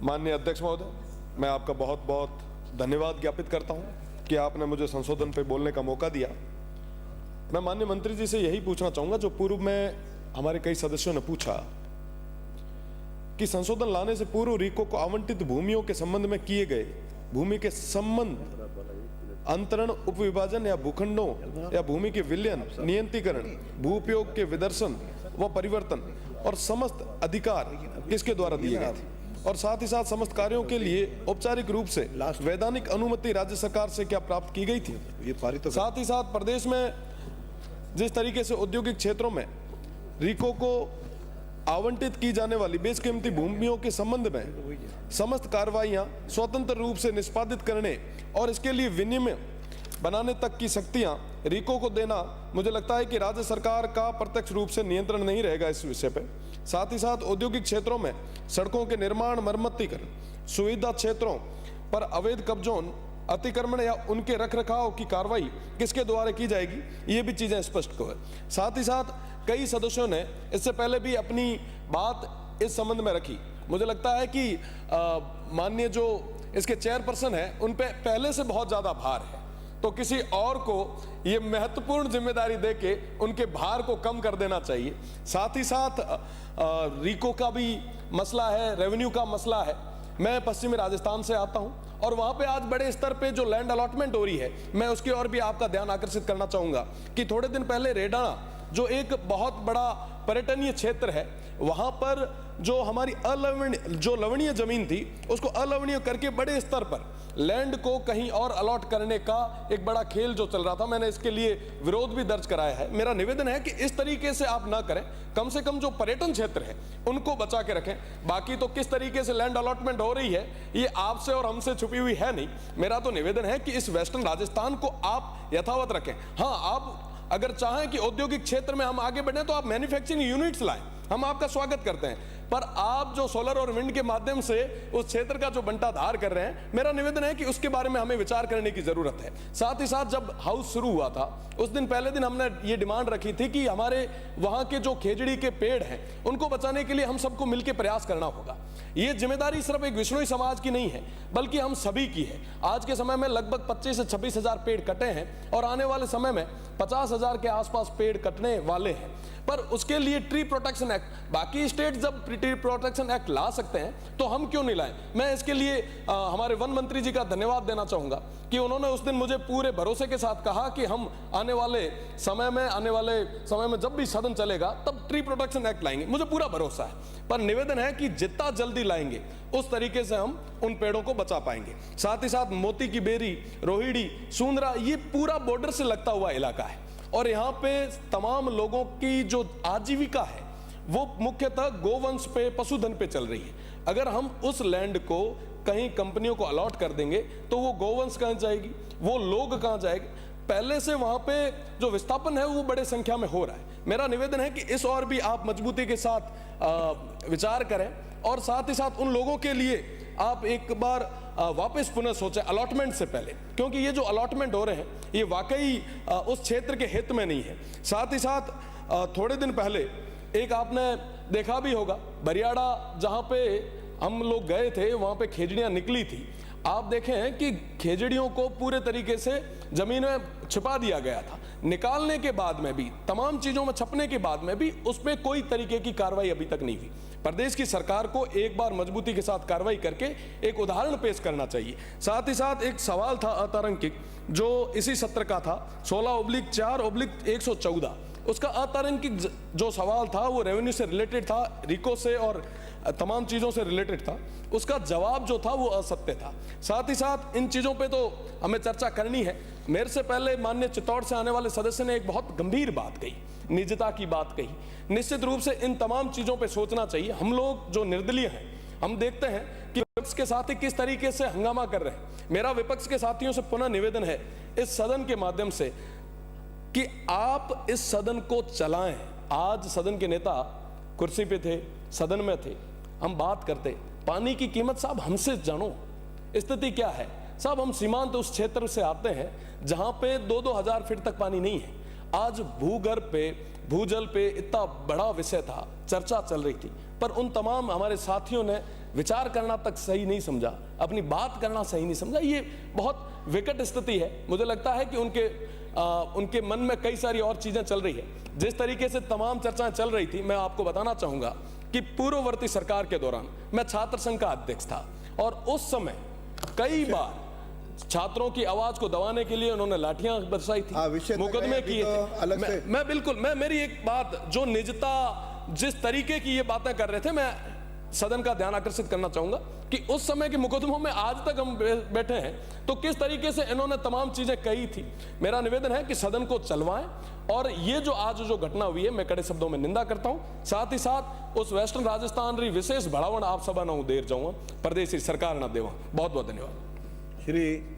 माननीय अध्यक्ष महोदय, मैं आपका बहुत बहुत धन्यवाद ज्ञापित करता हूं कि आपने मुझे संशोधन पे बोलने का मौका दिया। मैं माननीय मंत्री जी से यही पूछना चाहूंगा जो पूर्व में हमारे कई सदस्यों ने पूछा कि संशोधन लाने से पूर्व रीको को आवंटित भूमियों के संबंध में किए गए भूमि के संबंध, अंतरण, उपविभाजन या भूखंडों या भूमि के विलयन, नियंत्रीकरण, भू उपयोग के विदर्शन व परिवर्तन और समस्त अधिकार किसके द्वारा दिए गए थे, और साथ ही साथ समस्त कार्यों के लिए औपचारिक रूप से वैधानिक अनुमति राज्य सरकार से क्या प्राप्त की गई थी। ये पारित साथ ही साथ प्रदेश में जिस तरीके से औद्योगिक क्षेत्रों में रीको को आवंटित की जाने वाली बेशकीमती भूमियों के संबंध में समस्त कार्रवाइयां स्वतंत्र रूप से निष्पादित करने और इसके लिए विनियम बनाने तक की शक्तियां रीको को देना, मुझे लगता है कि राज्य सरकार का प्रत्यक्ष रूप से नियंत्रण नहीं रहेगा इस विषय पे। साथ ही साथ औद्योगिक क्षेत्रों में सड़कों के निर्माण, मरम्मतीकरण, सुविधा क्षेत्रों पर अवैध कब्जों, अतिक्रमण या उनके रखरखाव की कार्रवाई किसके द्वारा की जाएगी, ये भी चीजें स्पष्ट हो। साथ ही साथ कई सदस्यों ने इससे पहले भी अपनी बात इस संबंध में रखी। मुझे लगता है कि माननीय जो इसके चेयरपर्सन है उन पे पहले से बहुत ज्यादा भार है, तो किसी और को ये महत्वपूर्ण जिम्मेदारी देके उनके भार को कम कर देना चाहिए। साथ ही साथ रीको का भी मसला है, रेवेन्यू का मसला है। मैं पश्चिमी राजस्थान से आता हूं और वहां पे आज बड़े स्तर पे जो लैंड अलॉटमेंट हो रही है, मैं उसकी ओर भी आपका ध्यान आकर्षित करना चाहूंगा कि थोड़े दिन पहले रेडाना जो एक बहुत बड़ा पर्यटनीय क्षेत्र है, वहां पर जो हमारी लवणीय जमीन थी उसको अलवणीय करके बड़े स्तर पर लैंड को कहीं और अलॉट करने का एक बड़ा खेल जो चल रहा था, मैंने इसके लिए विरोध भी दर्ज कराया है। मेरा निवेदन है कि इस तरीके से आप ना करें, कम से कम जो पर्यटन क्षेत्र है उनको बचा के रखें। बाकी तो किस तरीके से लैंड अलॉटमेंट हो रही है ये आपसे और हमसे छुपी हुई है नहीं। मेरा तो निवेदन है कि इस वेस्टर्न राजस्थान को आप यथावत रखें। हाँ, आप अगर चाहें कि औद्योगिक क्षेत्र में हम आगे बढ़ें तो आप मैन्युफैक्चरिंग यूनिट्स लाएं, हम आपका स्वागत करते हैं, पर आप जो सोलर और विंड के माध्यम से उस क्षेत्र का जो बंटाधार कर रहे हैं, मेरा निवेदन है कि उसके बारे में हमें विचार करने की जरूरत है। साथ ही साथ जब हाउस शुरू हुआ था उस दिन पहले दिन हमने ये डिमांड रखी थी कि हमारे वहां के जो खेजड़ी के पेड़ हैं उनको बचाने के लिए हम सबको मिलकर प्रयास करना होगा। ये जिम्मेदारी सिर्फ एक विश्नोई समाज की नहीं है बल्कि हम सभी की है। आज के समय में लगभग 25 से 26 हजार पेड़ कटे हैं और आने वाले समय में 50,000 के आसपास पेड़ कटने वाले हैं, पर उसके लिए ट्री प्रोटेक्शन एक्ट, बाकी स्टेट जब ट्री प्रोटेक्शन एक्ट ला सकते हैं तो हम क्यों नहीं लाएं। मैं इसके लिए हमारे वन मंत्री जी का धन्यवाद देना चाहूंगा कि उन्होंने उस दिन मुझे पूरे भरोसे के साथ कहा कि हम आने वाले समय में जब भी सदन चलेगा तब ट्री प्रोटेक्शन एक्ट लाएंगे। मुझे पूरा भरोसा है, पर निवेदन है कि जितना जल्दी लाएंगे उस तरीके से हम उन पेड़ों को बचा पाएंगे। साथ ही साथ मोती की बेरी, रोहिड़ी, सूंदरा, ये पूरा बॉर्डर से लगता हुआ इलाका है और यहाँ पे तमाम लोगों की जो आजीविका है वो मुख्यतः गोवंश पे, पशुधन पे चल रही है। अगर हम उस लैंड को कहीं कंपनियों को अलॉट कर देंगे तो वो गोवंश कहां जाएगी, वो लोग कहां जाएंगे। पहले से वहां पे जो विस्थापन है वो बड़े संख्या में हो रहा है। मेरा निवेदन है कि इस और भी आप मजबूती के साथ विचार करें और साथ ही साथ उन लोगों के लिए आप एक बार वापस पुनः सोचें अलॉटमेंट से पहले, क्योंकि ये जो अलॉटमेंट हो रहे हैं ये वाकई उस क्षेत्र के हित में नहीं है। साथ ही साथ थोड़े दिन पहले एक आपने देखा भी होगा, बरियाड़ा जहां पे हम लोग गए थे वहां पे खेजड़ियां निकली थी। आप देखें कि खेजड़ियों को पूरे तरीके से जमीन में छिपा दिया गया था। निकालने के बाद में भी, तमाम चीजों में छपने के बाद में भी उस पर कोई तरीके की कार्रवाई अभी तक नहीं हुई। प्रदेश की सरकार को एक बार मजबूती के साथ कार्रवाई करके एक उदाहरण पेश करना चाहिए। साथ ही साथ एक सवाल था अतारांकित जो इसी सत्र का था 16/4/114, उसका अतारांकित जो सवाल था वो रेवेन्यू से रिलेटेड था, रीको से और तमाम चीजों से रिलेटेड था। उसका जवाब जो था वो असत्य था। साथ ही साथ इन चीजों पे तो हमें चर्चा करनी है। मेरे से पहले माननीय चित्तौड़ से आने वाले सदस्य ने एक बहुत गंभीर बात कही, निजता की बात कही। निश्चित रूप से इन तमाम चीजों पे सोचना चाहिए। हम लोग जो निर्दलीय हैं, हम देखते हैं कि विपक्ष के साथी किस तरीके से हंगामा कर रहे हैं। मेरा विपक्ष के साथियों से पुनः निवेदन है इस सदन के माध्यम से कि आप इस सदन को चलाएं। आज सदन के नेता कुर्सी पे थे, सदन में थे, हम बात करते पानी की कीमत। साहब हमसे जानो स्थिति क्या है। साहब हम सीमांत उस क्षेत्र से आते हैं जहां पे 2-2 हजार फीट तक पानी नहीं है। आज भूगर्भ पे, भूजल पे इतना बड़ा विषय था, चर्चा चल रही थी, पर उन तमाम हमारे साथियों ने विचार करना तक सही नहीं समझा, अपनी बात करना सही नहीं समझा। ये बहुत विकट स्थिति है। मुझे लगता है कि उनके मन में कई सारी और चीजें चल रही है। जिस तरीके से तमाम चर्चाएं चल रही थी, मैं आपको बताना चाहूंगा कि पूर्ववर्ती सरकार के दौरान मैं छात्र संघ का अध्यक्ष था और उस समय कई बार छात्रों की आवाज को दबाने के लिए उन्होंने लाठियां बरसाई थी, मुकदमे किए थे। मैं बिल्कुल, मेरी एक बात, जो निजता जिस तरीके की ये बातें कर रहे थे, मैं सदन का ध्यान आकर्षित करना चाहूंगा कि उस समय के मुकदमों में आज तक हम बैठे हैं तो किस तरीके से इन्होंने तमाम चीजें कही थी। मेरा निवेदन है कि सदन को चलवाएं और ये जो आज जो घटना हुई है, मैं कड़े शब्दों में निंदा करता हूं। साथ ही साथ उस वेस्टर्न राजस्थान री विशेष बढ़ावण आप सभा न देर जाऊंगा, प्रदेश सरकार न देवा। बहुत बहुत धन्यवाद। श्री